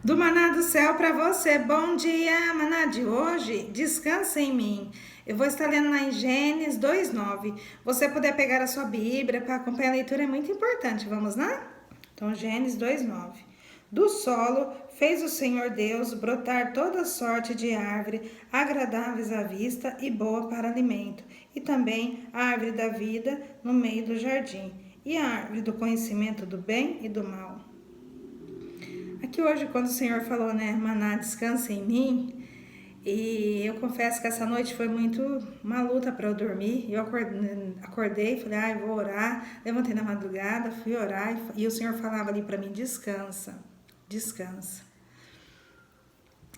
Do maná do céu para você. Bom dia, maná de hoje. Descansa em mim. Eu vou estar lendo lá em Gênesis 2:9. Você puder pegar a sua Bíblia para acompanhar a leitura é muito importante. Vamos lá? Então, Gênesis 2:9. Do solo fez o Senhor Deus brotar toda sorte de árvore, agradáveis à vista e boa para alimento, e também a árvore da vida no meio do jardim, e a árvore do conhecimento do bem e do mal. Aqui hoje, quando o Senhor falou, né, maná, descansa em mim, e eu confesso que essa noite foi muito uma luta para eu dormir. Eu acordei, falei, eu vou orar. Levantei na madrugada, fui orar, e o Senhor falava ali para mim, descansa, descansa.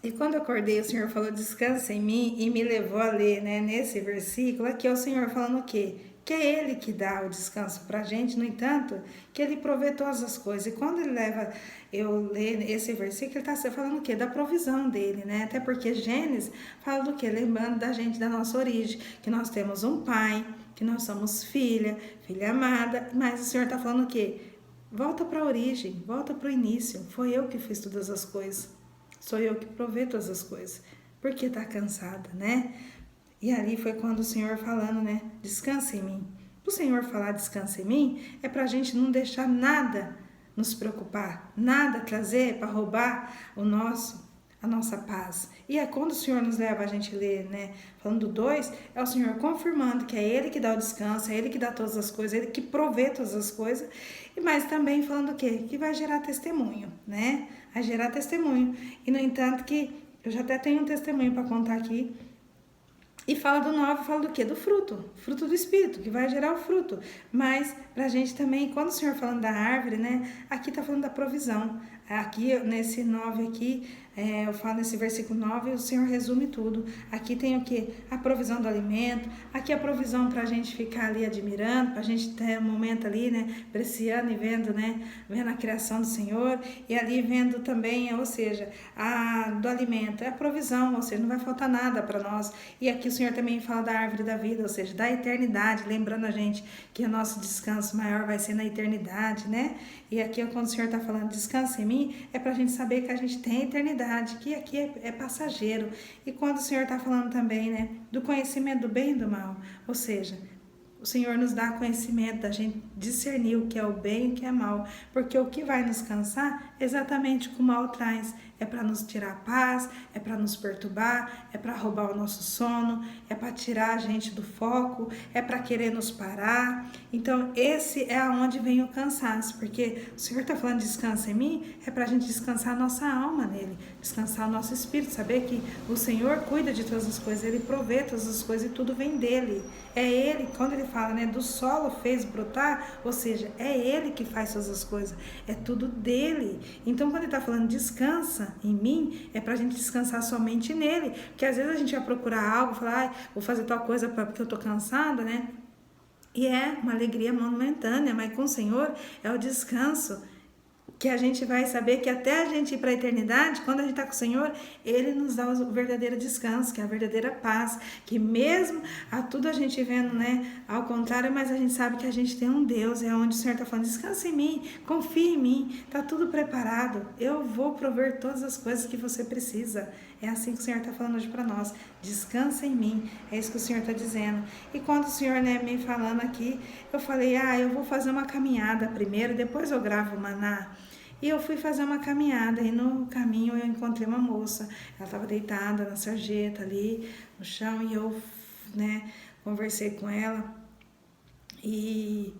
E quando eu acordei, o Senhor falou, descansa em mim, e me levou a ler, né, nesse versículo, aqui é o Senhor falando o quê? Que é Ele que dá o descanso para a gente, no entanto, que Ele provê todas as coisas. E quando Ele leva eu ler esse versículo, Ele está falando o quê? Da provisão dEle, né? Até porque Gênesis fala do quê? Lembrando da gente, da nossa origem, que nós temos um pai, que nós somos filha amada, mas o Senhor está falando o quê? Volta para a origem, volta para o início. Foi eu que fiz todas as coisas. Sou eu que provei todas as coisas. Porque está cansada, né? E ali foi quando o Senhor falando, né? Descansa em mim. O Senhor falar descansa em mim é para a gente não deixar nada nos preocupar, nada trazer para roubar a nossa paz. E é quando o Senhor nos leva a gente ler, né? Falando do 2, é o Senhor confirmando que é Ele que dá o descanso, é Ele que dá todas as coisas, é Ele que provê todas as coisas. Mas também falando o quê? Que vai gerar testemunho, né? Vai gerar testemunho. E no entanto que eu já até tenho um testemunho para contar aqui. E fala do 9, fala do quê? Do fruto do Espírito, que vai gerar o fruto. Mas pra gente também, quando o Senhor falando da árvore, né? Aqui tá falando da provisão. Aqui, nesse 9 aqui, eu falo nesse versículo 9, o Senhor resume tudo. Aqui tem o quê? A provisão do alimento. Aqui a provisão pra gente ficar ali admirando, pra gente ter um momento ali, né? Apreciando e vendo, né? Vendo a criação do Senhor. E ali vendo também, ou seja, do alimento. É a provisão, ou seja, não vai faltar nada para nós. E aqui o Senhor também fala da árvore da vida, ou seja, da eternidade, lembrando a gente que o nosso descanso maior vai ser na eternidade, né? E aqui quando o Senhor está falando descansa em mim, é para a gente saber que a gente tem eternidade, que aqui é passageiro. E quando o Senhor está falando também, né, do conhecimento do bem e do mal, ou seja, o Senhor nos dá conhecimento da gente discernir o que é o bem e o que é mal, porque o que vai nos cansar é exatamente o que o mal traz. É para nos tirar a paz, é para nos perturbar, é para roubar o nosso sono, é para tirar a gente do foco, é para querer nos parar. Então, esse é aonde vem o cansaço, porque o Senhor está falando descansa em mim, é para a gente descansar a nossa alma nele, descansar o nosso espírito, saber que o Senhor cuida de todas as coisas, Ele provê todas as coisas e tudo vem dele. É Ele, quando Ele fala, né, do solo fez brotar, ou seja, é Ele que faz todas as coisas, é tudo dele. Então, quando Ele está falando descansa em mim, é pra gente descansar somente nele, porque às vezes a gente vai procurar algo, falar, vou fazer tal coisa porque eu tô cansada, né? E é uma alegria momentânea, mas com o Senhor é o descanso, que a gente vai saber que até a gente ir para a eternidade, quando a gente está com o Senhor, Ele nos dá o verdadeiro descanso, que é a verdadeira paz, que mesmo a tudo a gente vendo, né, ao contrário, mas a gente sabe que a gente tem um Deus, é onde o Senhor está falando, descansa em mim, confia em mim, está tudo preparado, eu vou prover todas as coisas que você precisa. É assim que o Senhor está falando hoje para nós, descansa em mim, é isso que o Senhor está dizendo. E quando o Senhor, né, me falando aqui, eu falei, eu vou fazer uma caminhada primeiro, depois eu gravo o maná. E eu fui fazer uma caminhada e no caminho eu encontrei uma moça. Ela estava deitada na sarjeta ali no chão e eu, né, conversei com ela. E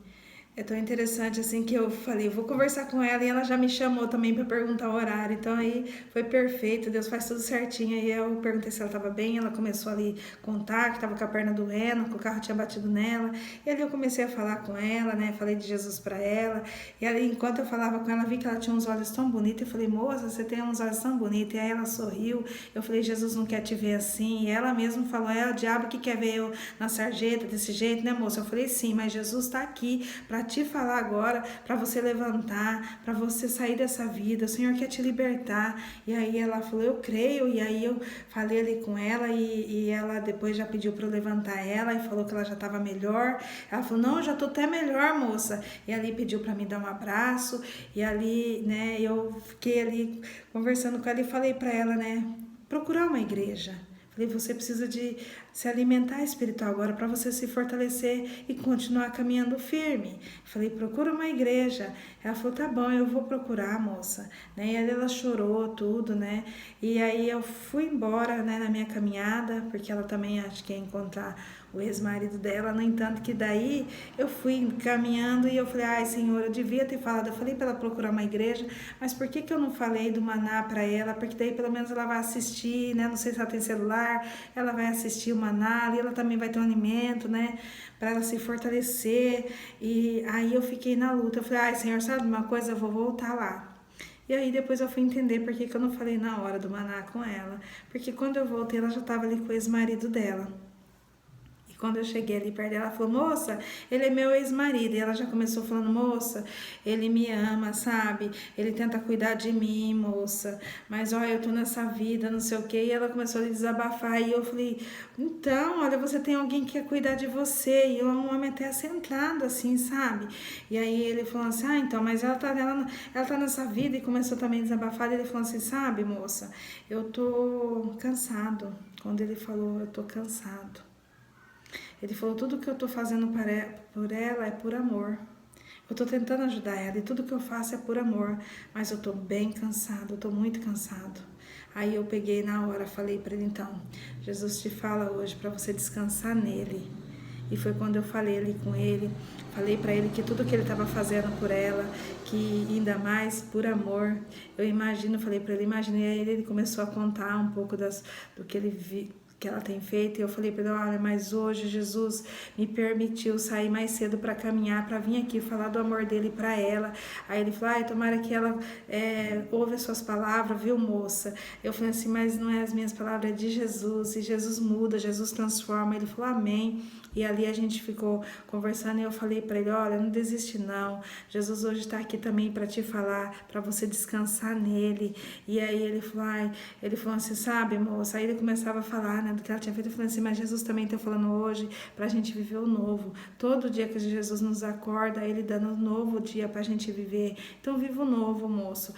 é tão interessante assim que eu falei, vou conversar com ela e ela já me chamou também para perguntar o horário. Então aí foi perfeito, Deus faz tudo certinho. Aí eu perguntei se ela estava bem, ela começou ali a contar que estava com a perna doendo, que o carro tinha batido nela. E ali eu comecei a falar com ela, né? Falei de Jesus para ela. E ali enquanto eu falava com ela, vi que ela tinha uns olhos tão bonitos. Eu falei, moça, você tem uns olhos tão bonitos. E aí ela sorriu. Eu falei, Jesus não quer te ver assim. E ela mesma falou, é o diabo que quer ver eu na sarjeta desse jeito, né, moça? Eu falei, sim, mas Jesus está aqui para te falar agora, para você levantar, para você sair dessa vida, o Senhor quer te libertar. E aí ela falou, eu creio, e aí eu falei ali com ela, e ela depois já pediu para eu levantar ela, e falou que ela já estava melhor. Ela falou, não, eu já tô até melhor, moça. E ali pediu para me dar um abraço, e ali, né, eu fiquei ali conversando com ela e falei para ela, né, procurar uma igreja. Falei, você precisa de se alimentar espiritual agora para você se fortalecer e continuar caminhando firme. Falei, procura uma igreja. Ela falou, tá bom, eu vou procurar, moça. Né? E aí ela chorou tudo, né? E aí eu fui embora, né, na minha caminhada, porque ela também acho que ia encontrar o ex-marido dela. No entanto, que daí eu fui caminhando e eu falei, ai, Senhor, eu devia ter falado. Eu falei para ela procurar uma igreja, mas por que eu não falei do maná para ela? Porque daí pelo menos ela vai assistir, né? Não sei se ela tem celular, ela vai assistir o maná e ela também vai ter um alimento, né? Para ela se fortalecer. E aí eu fiquei na luta. Eu falei, ai, Senhor, sabe uma coisa? Eu vou voltar lá. E aí depois eu fui entender por que eu não falei na hora do maná com ela. Porque quando eu voltei, ela já estava ali com o ex-marido dela. Quando eu cheguei ali perto dela, ela falou, moça, ele é meu ex-marido. E ela já começou falando, moça, ele me ama, sabe? Ele tenta cuidar de mim, moça. Mas, olha, eu tô nessa vida, não sei o quê. E ela começou a desabafar. E eu falei, então, olha, você tem alguém que quer cuidar de você. E um homem até centrado, assim, sabe? E aí ele falou assim, ah, então, mas ela tá nessa vida. E começou também a desabafar. E ele falou assim, sabe, moça, eu tô cansado. Quando ele falou, eu tô cansado. Ele falou, tudo que eu tô fazendo por ela é por amor. Eu tô tentando ajudar ela e tudo que eu faço é por amor. Mas eu tô bem cansado, eu tô muito cansado. Aí eu peguei na hora, falei para ele, então, Jesus te fala hoje para você descansar nele. E foi quando eu falei ali com ele, falei para ele que tudo que ele estava fazendo por ela, que ainda mais por amor, eu imagino, falei para ele, imaginei, aí ele começou a contar um pouco do que ele que ela tem feito, e eu falei para ele, olha, mas hoje Jesus me permitiu sair mais cedo para caminhar, para vir aqui falar do amor dele para ela. Aí ele falou, ai, tomara que ela ouve as suas palavras, viu, moça? Eu falei assim, mas não é as minhas palavras, é de Jesus, e Jesus muda, Jesus transforma. Ele falou, amém. E ali a gente ficou conversando e eu falei para ele, olha, não desiste não, Jesus hoje está aqui também para te falar, para você descansar nele. E aí ele falou assim, sabe, moça? Aí ele começava a falar, né, do que ela tinha feito. Eu falei assim, mas Jesus também está falando hoje para a gente viver o novo. Todo dia que Jesus nos acorda, ele dando um novo dia para a gente viver. Então viva o novo, moço.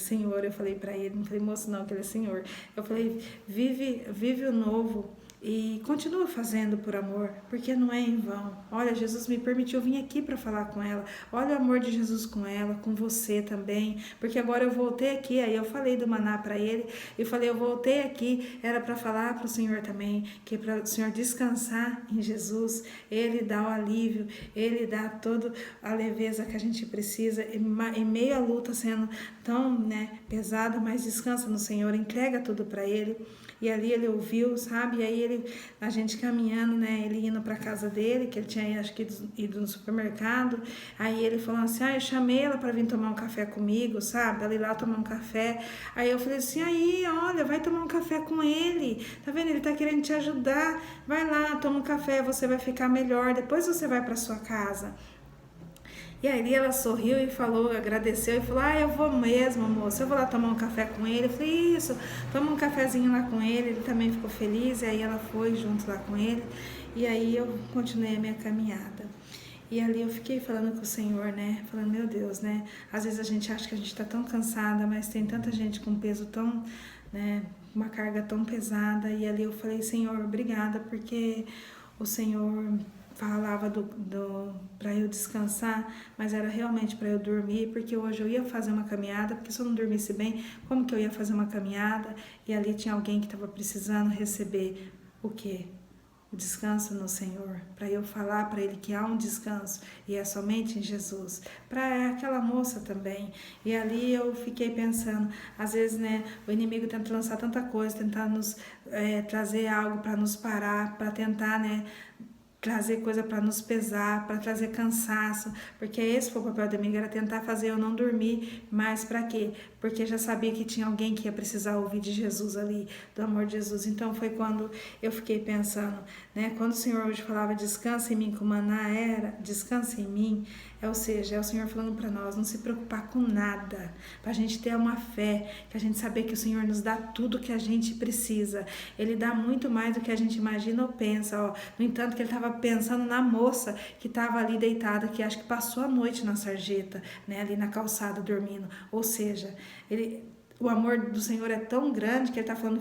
Senhor, eu falei para ele, não falei moço não, que ele é Senhor. Eu falei, vive o novo. E continua fazendo por amor, porque não é em vão. Olha, Jesus me permitiu vir aqui para falar com ela. Olha o amor de Jesus com ela, com você também. Porque agora eu voltei aqui, aí eu falei do maná para ele. Eu falei, eu voltei aqui, era para falar para o Senhor também, que para o Senhor descansar em Jesus. Ele dá o alívio, ele dá toda a leveza que a gente precisa. Em meio à luta sendo tão, né, pesada, mas descansa no Senhor, entrega tudo para ele. E ali ele ouviu, sabe? E aí a gente caminhando, né? Ele indo para casa dele, que ele tinha, acho que, ido no supermercado. Aí ele falou assim, eu chamei ela para vir tomar um café comigo, sabe? Ela ir lá tomar um café. Aí eu falei assim, aí, olha, vai tomar um café com ele. Tá vendo? Ele tá querendo te ajudar. Vai lá, toma um café, você vai ficar melhor. Depois você vai para sua casa. E aí ela sorriu e falou, agradeceu e falou, eu vou mesmo, moça, eu vou lá tomar um café com ele. Eu falei, isso, toma um cafezinho lá com ele também ficou feliz. E aí ela foi junto lá com ele, e aí eu continuei a minha caminhada. E ali eu fiquei falando com o Senhor, né, falando, meu Deus, né, às vezes a gente acha que a gente tá tão cansada, mas tem tanta gente com peso tão, né, uma carga tão pesada. E ali eu falei, Senhor, obrigada, porque o Senhor falava para eu descansar, mas era realmente para eu dormir, porque hoje eu ia fazer uma caminhada, porque se eu não dormisse bem, como que eu ia fazer uma caminhada? E ali tinha alguém que estava precisando receber o quê? O descanso no Senhor, para eu falar para ele que há um descanso e é somente em Jesus, para aquela moça também. E ali eu fiquei pensando, às vezes, né, o inimigo tenta lançar tanta coisa, tentar nos trazer algo para nos parar, para tentar, né, trazer coisa para nos pesar, para trazer cansaço, porque esse foi o papel da amiga, era tentar fazer eu não dormir, mas para quê? Porque já sabia que tinha alguém que ia precisar ouvir de Jesus ali, do amor de Jesus. Então foi quando eu fiquei pensando, né? Quando o Senhor hoje falava descansa em mim, como maná era, descansa em mim, ou seja, é o Senhor falando para nós não se preocupar com nada, para a gente ter uma fé, que a gente saber que o Senhor nos dá tudo que a gente precisa. Ele dá muito mais do que a gente imagina ou pensa, ó. No entanto, que ele estava pensando na moça que estava ali deitada, que acho que passou a noite na sarjeta, né, ali na calçada dormindo. Ou seja, o amor do Senhor é tão grande que ele está falando,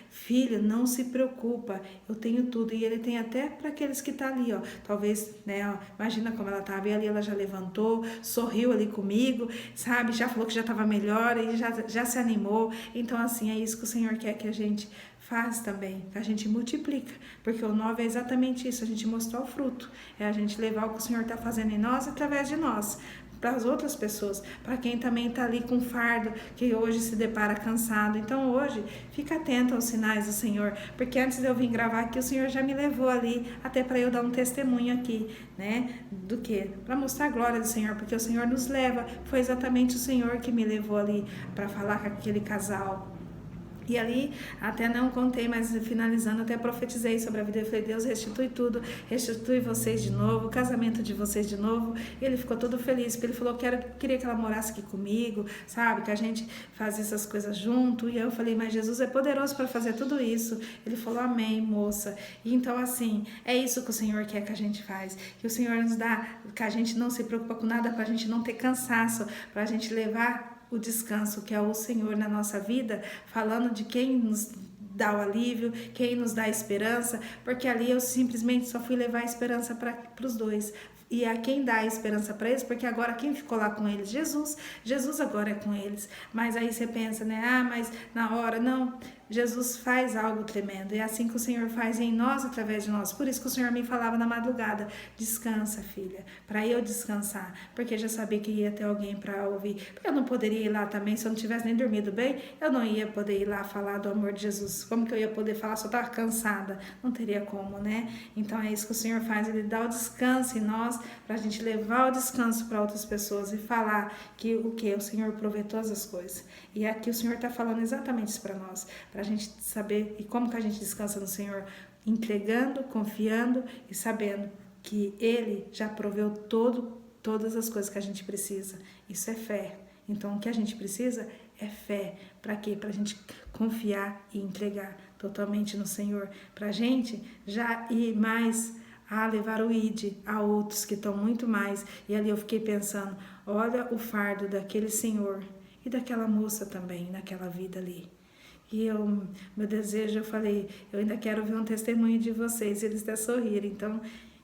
filho, não se preocupa, eu tenho tudo. E ele tem até para aqueles que estão ali, ó. Talvez, né, ó, imagina como ela estava, e ali ela já levantou, sorriu ali comigo, sabe, já falou que já estava melhor, e já se animou. Então, assim, é isso que o Senhor quer que a gente faz também, que a gente multiplica, porque o 9 é exatamente isso, a gente mostrar o fruto, é a gente levar o que o Senhor está fazendo em nós através de nós, para as outras pessoas, para quem também está ali com fardo, que hoje se depara cansado. Então hoje, fica atento aos sinais do Senhor, porque antes de eu vir gravar aqui, o Senhor já me levou ali, até para eu dar um testemunho aqui, né, do que? Para mostrar a glória do Senhor, porque o Senhor nos leva, foi exatamente o Senhor que me levou ali, para falar com aquele casal. E ali, até não contei, mas finalizando, até profetizei sobre a vida. Eu falei, Deus, restitui tudo, restitui vocês de novo, o casamento de vocês de novo. E ele ficou todo feliz, porque ele falou que queria que ela morasse aqui comigo, sabe? Que a gente fazia essas coisas junto. E eu falei, mas Jesus é poderoso para fazer tudo isso. Ele falou, amém, moça. E então, assim, é isso que o Senhor quer que a gente faz. Que o Senhor nos dá, que a gente não se preocupa com nada, para a gente não ter cansaço, para a gente levar o descanso que é o Senhor na nossa vida, falando de quem nos dá o alívio, quem nos dá a esperança, porque ali eu simplesmente só fui levar a esperança para os dois. E a quem dá a esperança para eles, porque agora quem ficou lá com eles? Jesus agora é com eles. Mas aí você pensa, né? Mas na hora, não. Jesus faz algo tremendo, é assim que o Senhor faz em nós, através de nós. Por isso que o Senhor me falava na madrugada, descansa, filha, para eu descansar, porque já sabia que ia ter alguém para ouvir, porque eu não poderia ir lá também, se eu não tivesse nem dormido bem, eu não ia poder ir lá falar do amor de Jesus. Como que eu ia poder falar se eu estava cansada? Não teria como, né? Então é isso que o Senhor faz, ele dá o descanso em nós, para a gente levar o descanso para outras pessoas e falar que o Senhor provê todas as coisas. E aqui o Senhor está falando exatamente isso para nós, para a gente saber e como que a gente descansa no Senhor, entregando, confiando e sabendo que Ele já proveu todas as coisas que a gente precisa. Isso é fé. Então o que a gente precisa é fé. Para quê? Para a gente confiar e entregar totalmente no Senhor, para a gente já ir mais a levar o ID a outros que estão muito mais. E ali eu fiquei pensando, olha o fardo daquele senhor e daquela moça também, naquela vida ali. E meu desejo, eu falei, eu ainda quero ver um testemunho de vocês, eles até sorriram. Então,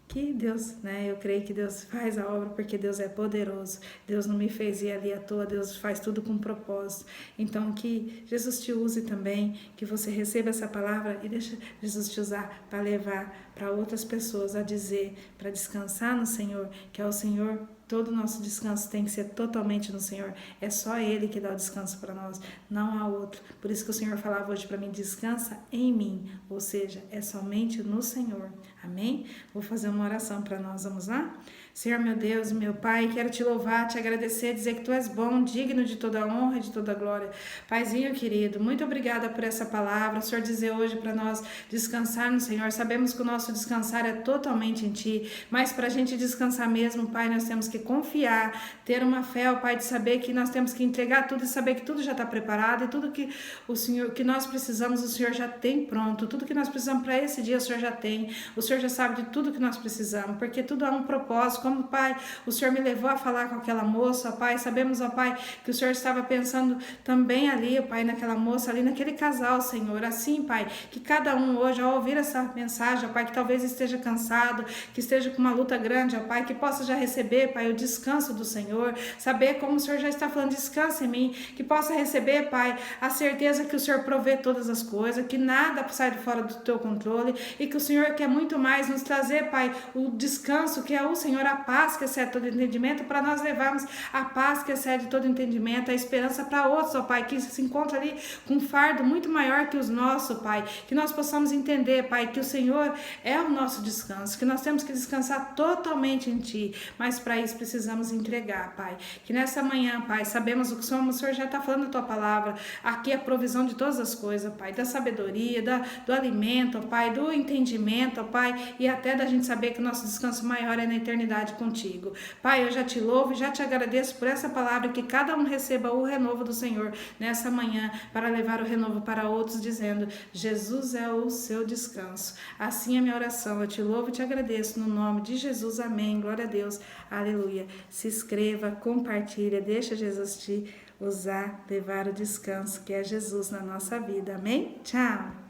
que Deus, né? Eu creio que Deus faz a obra porque Deus é poderoso. Deus não me fez ir ali à toa, Deus faz tudo com propósito. Então, que Jesus te use também, que você receba essa palavra e deixa Jesus te usar para levar para outras pessoas a dizer, para descansar no Senhor, que é o Senhor. Todo o nosso descanso tem que ser totalmente no Senhor. É só Ele que dá o descanso para nós, não há outro. Por isso que o Senhor falava hoje para mim, descansa em mim. Ou seja, é somente no Senhor. Amém? Vou fazer uma oração para nós, vamos lá? Senhor, meu Deus, meu Pai, quero te louvar, te agradecer, dizer que Tu és bom, digno de toda honra e de toda glória. Paizinho querido, muito obrigada por essa palavra. O Senhor dizer hoje para nós descansar no Senhor. Sabemos que o nosso descansar é totalmente em Ti, mas para a gente descansar mesmo, Pai, nós temos que confiar, ter uma fé, ó Pai, de saber que nós temos que entregar tudo e saber que tudo já está preparado e tudo que o Senhor, que nós precisamos, o Senhor já tem pronto. Tudo que nós precisamos para esse dia, o Senhor já tem. O Senhor já sabe de tudo que nós precisamos, porque tudo há um propósito. Como, Pai, o Senhor me levou a falar com aquela moça, ó Pai, sabemos, ó Pai, que o Senhor estava pensando também ali, ó Pai, naquela moça ali, naquele casal, Senhor. Assim, Pai, que cada um hoje, ao ouvir essa mensagem, ó Pai, que talvez esteja cansado, que esteja com uma luta grande, ó Pai, que possa já receber, Pai, o descanso do Senhor, saber como o Senhor já está falando, descansa em mim, que possa receber, Pai, a certeza que o Senhor provê todas as coisas, que nada sai de fora do Teu controle e que o Senhor quer muito mais nos trazer, Pai, o descanso que é o Senhor, a a paz que excede todo entendimento, para nós levarmos a paz que excede todo entendimento, a esperança para outros, ó Pai, que se encontra ali com um fardo muito maior que os nossos, Pai, que nós possamos entender, Pai, que o Senhor é o nosso descanso, que nós temos que descansar totalmente em Ti, mas para isso precisamos entregar, Pai, que nessa manhã, Pai, sabemos o que somos, o Senhor já está falando a Tua palavra, aqui é a provisão de todas as coisas, Pai, da sabedoria, do alimento, Pai, do entendimento, Pai, e até da gente saber que o nosso descanso maior é na eternidade contigo. Pai, eu já te louvo e já te agradeço por essa palavra, que cada um receba o renovo do Senhor nessa manhã, para levar o renovo para outros, dizendo: Jesus é o seu descanso. Assim é a minha oração, eu te louvo e te agradeço no nome de Jesus, amém, glória a Deus, aleluia. Se inscreva, compartilha, deixa Jesus te usar, levar o descanso que é Jesus na nossa vida, amém? Tchau!